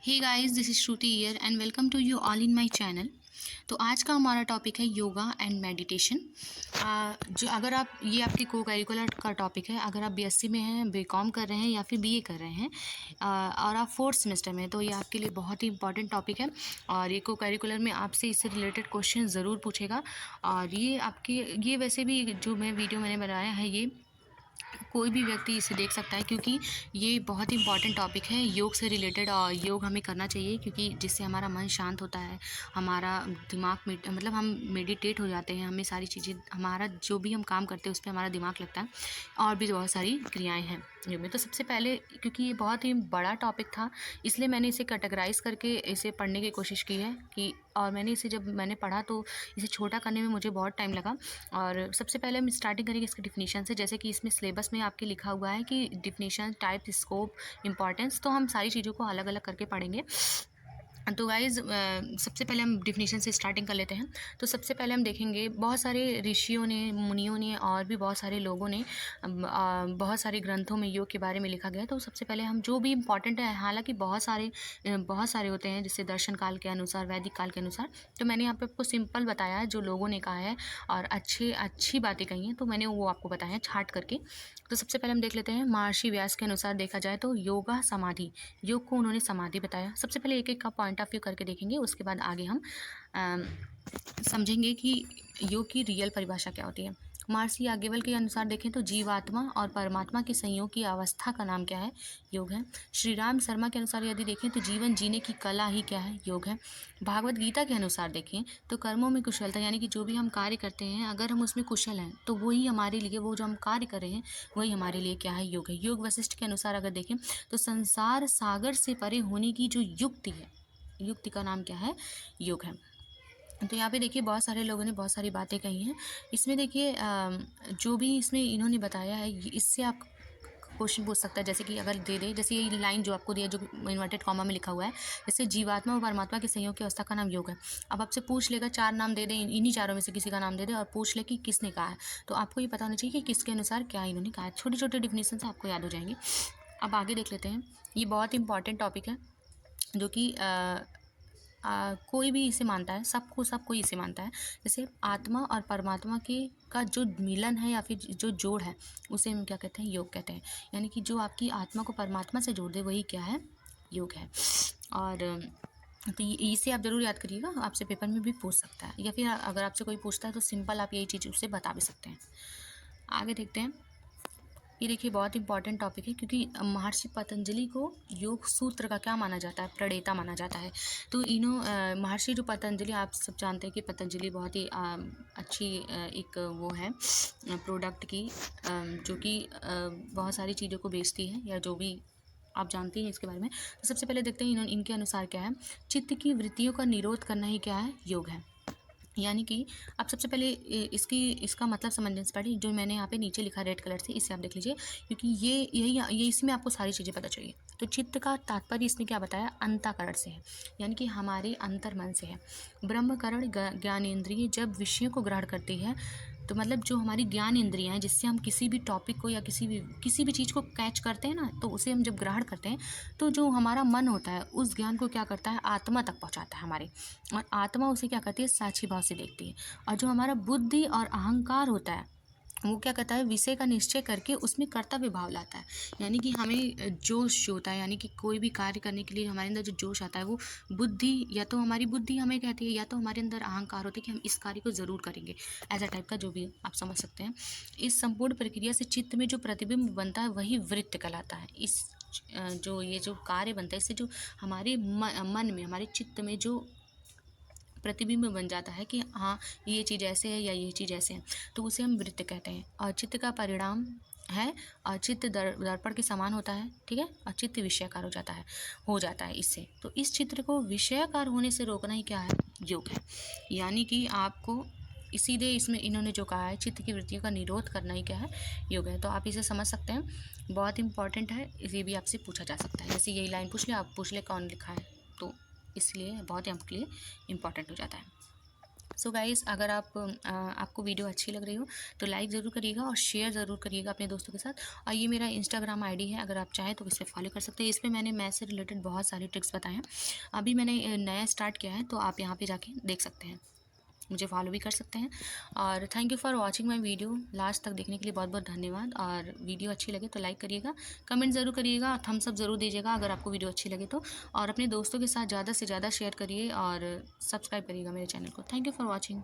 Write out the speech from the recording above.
Hey guys, this is Shruti here and welcome to you all in my channel. तो आज का हमारा topic है योगा एंड मेडिटेशन। जो अगर आप ये आपके को करिकुलर का टॉपिक है। अगर आप बीएससी में हैं, बीकॉम कर रहे हैं या फिर बीए कर रहे हैं और आप फोर्थ सेमेस्टर में, तो ये आपके लिए बहुत ही इंपॉर्टेंट टॉपिक है। और ये को करिकुलर में आपसे इससे रिलेटेड क्वेश्चन ज़रूर पूछेगा। और ये आपके ये वैसे भी जो मैंने बनाया है, ये कोई भी व्यक्ति इसे देख सकता है, क्योंकि ये बहुत ही इंपॉर्टेंट टॉपिक है योग से रिलेटेड। और योग हमें करना चाहिए, क्योंकि जिससे हमारा मन शांत होता है, हमारा दिमाग मतलब हम मेडिटेट हो जाते हैं। हमें सारी चीज़ें, हमारा जो भी हम काम करते हैं उस पर हमारा दिमाग लगता है। और भी बहुत सारी क्रियाएँ हैं योग में। तो सबसे पहले, क्योंकि ये बहुत ही बड़ा टॉपिक था, इसलिए मैंने इसे कैटेगराइज करके इसे पढ़ने की कोशिश की है कि और मैंने इसे जब मैंने पढ़ा तो इसे छोटा करने में मुझे बहुत टाइम लगा। और सबसे पहले हम स्टार्टिंग करेंगे इसके डिफिनीशन से। जैसे कि इसमें सिलेबस में आपके लिखा हुआ है कि डिफिनीशन, टाइप, स्कोप, इंपॉर्टेंस, तो हम सारी चीज़ों को अलग अलग करके पढ़ेंगे। तो गाइज़, सबसे पहले हम डिफिनीशन से स्टार्टिंग कर लेते हैं। तो सबसे पहले हम देखेंगे, बहुत सारे ऋषियों ने, मुनियों ने और भी बहुत सारे लोगों ने बहुत सारे ग्रंथों में योग के बारे में लिखा गया है। तो सबसे पहले हम जो भी इम्पॉर्टेंट है, हालांकि बहुत सारे होते हैं, जैसे दर्शन काल के अनुसार, वैदिक काल के अनुसार। तो मैंने यहाँ पे आपको सिंपल बताया है जो लोगों ने कहा है, और अच्छी बातें कही हैं, तो मैंने वो आपको बताया है छाट करके। तो सबसे पहले हम देख लेते हैं, महर्षि व्यास के अनुसार देखा जाए तो योगा समाधि, योग को उन्होंने समाधि बताया। सबसे पहले एक एक का पॉइंट ऑफ व्यू करके देखेंगे, उसके बाद आगे हम समझेंगे कि योग की रियल परिभाषा क्या होती है। महर्षि याज्ञवल के अनुसार देखें तो जीवात्मा और परमात्मा के संयोग की अवस्था का नाम क्या है? योग है। श्री राम शर्मा के अनुसार यदि देखें तो जीवन जीने की कला ही क्या है? योग है। भागवत गीता के अनुसार देखें तो कर्मों में कुशलता, यानी कि जो भी हम कार्य करते हैं, अगर हम उसमें कुशल हैं तो वही हमारे लिए, वो जो हम कार्य कर रहे हैं वही हमारे लिए क्या है? योग है। योग वशिष्ठ के अनुसार अगर देखें तो संसार सागर से परे होने की जो युक्ति है, युक्ति का नाम क्या है? योग है। तो यहाँ पे देखिए बहुत सारे लोगों ने बहुत सारी बातें कही हैं। इसमें देखिए जो भी इसमें इन्होंने बताया है, इससे आप क्वेश्चन पूछ सकता है। जैसे कि अगर दे दे, जैसे ये लाइन जो आपको दिया, जो इन्वर्टेड कॉमा में लिखा हुआ है, जैसे जीवात्मा और परमात्मा के संयोग की अवस्था का नाम योग है। अब आपसे पूछ लेगा, 4 नाम दे दे, इन्हीं चारों में से किसी का नाम दे दे और पूछ ले कि किसने कहा है, तो आपको ये पता होना चाहिए कि किसके अनुसार क्या इन्होंने कहा है। छोटे छोटे डिफिनेशन से आपको याद हो जाएंगे। अब आगे देख लेते हैं। ये बहुत इंपॉर्टेंट टॉपिक है, जो कि कोई भी इसे मानता है, सब कोई इसे मानता है। जैसे आत्मा और परमात्मा के का जो मिलन है या फिर जो जोड़ है, उसे हम क्या कहते हैं? योग कहते हैं। यानी कि जो आपकी आत्मा को परमात्मा से जोड़ दे, वही क्या है? योग है। और तो इसे आप ज़रूर याद करिएगा, आपसे पेपर में भी पूछ सकता है, या फिर अगर आपसे कोई पूछता है तो सिंपल आप यही चीज़ उससे बता भी सकते हैं। आगे देखते हैं। ये देखिए बहुत इंपॉर्टेंट टॉपिक है, क्योंकि महर्षि पतंजलि को योग सूत्र का क्या माना जाता है? प्रणेता माना जाता है। तो महर्षि जो पतंजलि, आप सब जानते हैं कि पतंजलि बहुत ही अच्छी एक वो है प्रोडक्ट की, जो कि बहुत सारी चीज़ों को बेचती है, या जो भी आप जानते हैं इसके बारे में। तो सबसे पहले देखते हैं इनके अनुसार क्या है। चित्त की वृत्तियों का निरोध करना ही क्या है? योग है। यानी कि आप सबसे पहले इसका मतलब समझने से पहले, जो मैंने यहाँ पे नीचे लिखा रेड कलर से, इसे आप देख लीजिए, क्योंकि ये इसमें आपको सारी चीज़ें पता चाहिए। तो चित्त का तात्पर्य इसने क्या बताया? अंतःकरण से है, यानी कि हमारे अंतर मन से है। ब्रह्मकरण ज्ञानेंद्रिय जब विषयों को ग्रहण करती है, तो मतलब जो हमारी ज्ञान इंद्रियाँ हैं, जिससे हम किसी भी टॉपिक को या किसी भी चीज़ को कैच करते हैं ना, तो उसे हम जब ग्रहण करते हैं, तो जो हमारा मन होता है उस ज्ञान को क्या करता है? आत्मा तक पहुंचाता है हमारे। और आत्मा उसे क्या करती है? साक्षी भाव से देखती है। और जो हमारा बुद्धि और अहंकार होता है, वो क्या करता है? विषय का निश्चय करके उसमें कर्तव्य भाव लाता है। यानी कि हमें जोश जो होता है, यानी कि कोई भी कार्य करने के लिए हमारे अंदर जो जोश आता है, वो बुद्धि, या तो हमारी बुद्धि हमें कहती है, या तो हमारे अंदर अहंकार होता है कि हम इस कार्य को ज़रूर करेंगे। ऐसा टाइप का जो भी आप समझ सकते हैं। इस संपूर्ण प्रक्रिया से चित्त में जो प्रतिबिंब बनता है वही वृत्त कहलाता है। इस जो ये जो कार्य बनता है, इससे जो हमारे मन में, हमारे चित्त में जो प्रतिबिंब बन जाता है कि हाँ, ये चीज़ ऐसे है या ये चीज़ ऐसे है, तो उसे हम वृत्त कहते हैं। और चित्त का परिणाम है, और चित्त दर्पण के समान होता है, ठीक है। और चित्त विषयाकार हो जाता है इससे। तो इस चित्र को विषयाकार होने से रोकना ही क्या है? योग है। यानी कि आपको इसीलिए इसमें इन्होंने जो कहा है, चित्त की वृत्तियों का निरोध करना ही क्या है? योग है। तो आप इसे समझ सकते हैं, बहुत इंपॉर्टेंट है। ये भी आपसे पूछा जा सकता है, जैसे यही लाइन पूछ ले, आप पूछ ले कौन लिखा है, तो इसलिए बहुत ही आपके लिए इम्पॉर्टेंट हो जाता है। सो गाइस, अगर आपको वीडियो अच्छी लग रही हो तो लाइक ज़रूर करिएगा और शेयर ज़रूर करिएगा अपने दोस्तों के साथ। और ये मेरा इंस्टाग्राम आईडी है, अगर आप चाहें तो इसे फॉलो कर सकते हैं। इसमें मैंने मैथ से रिलेटेड बहुत सारे ट्रिक्स बताए हैं। अभी मैंने नया स्टार्ट किया है, तो आप यहाँ पे जाके देख सकते हैं, मुझे फॉलो भी कर सकते हैं। और thank you for watching my video. Last तक देखने के लिए बहुत बहुत धन्यवाद। और वीडियो अच्छी लगे तो लाइक करिएगा, कमेंट ज़रूर करिएगा, थम्स अप ज़रूर दीजिएगा अगर आपको वीडियो अच्छी लगे तो। और अपने दोस्तों के साथ ज़्यादा से ज़्यादा शेयर करिए और सब्सक्राइब करिएगा मेरे चैनल को। Thank you for watching.